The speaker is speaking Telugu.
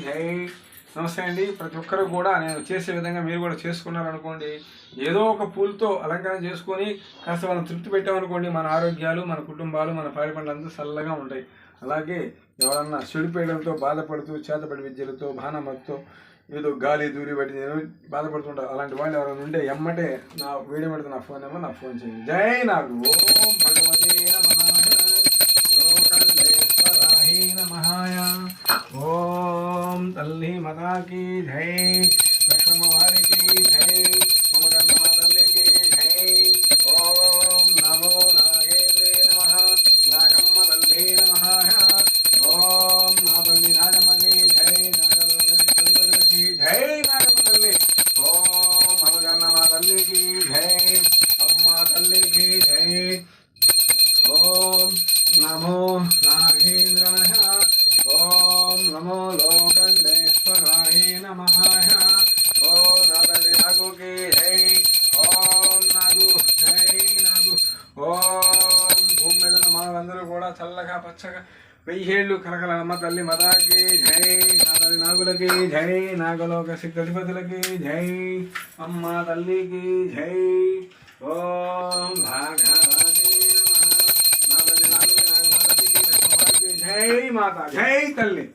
జై. నమస్తే అండి. ప్రతి ఒక్కరు కూడా నేను చేసే విధంగా మీరు కూడా చేసుకున్నారనుకోండి, ఏదో ఒక పూలతో అలంకరణ చేసుకొని కాస్త వాళ్ళని తృప్తి పెట్టామనుకోండి, మన ఆరోగ్యాలు, మన కుటుంబాలు, మన పాడి పంటలంతా చల్లగా ఉంటాయి. అలాగే ఎవరన్నా చెడిపోయడంతో బాధపడుతూ చేతబడి విద్యలతో భానమతో ఏదో గాలి దూరి బట్టి బాధపడుతుంటారు. అలాంటి వాళ్ళు ఎవరైనా ఉంటే ఎమ్మటే నా వీడియో పెడితే నా ఫోన్ నెంబర్ నాకు ఫోన్ చేయండి. జై నాకు. ఓం భగవతే నమః. లోకండేశ్వరాయ నమః. ఓం తల్లి మాతాకి జై. లక్ష్మమ్మ వారికి జై. మమ గన్నమ్మ తల్లికి జై. ఓం నమో నాగేంద్రే నమః. నాగమ్మ తల్లి నమః. ఓం నా తల్లి నాగమ్మకి జై. నాగలోకి జై. నాగమ్మ తల్లి. ఓం మమ గన్నమ్మ తల్లికి జై. అమ్మ తల్లికి జై. ఓం నమో నాగేంద్రాయ. ఓం నమో లోకండేశ్వరాయ నమః. ఓం నా తల్లి నాగుకి జై. ఓం నాగు జై. నాగు. ఓం భూమి మీద మనలందరూ కూడా చల్లగా పచ్చగా 1000 ఏళ్ళు కలకలమ్మ తల్లి మదాకి జై. నా తల్లి నాగులకి జై. నాగలోక సిద్ధధిపతులకి జై. అమ్మ తల్లికి జై. ఓం భాగవతే నమః. నా తల్లి నాగులకి నాగమ్మ తల్లికి జై. మాత జై తల్లి.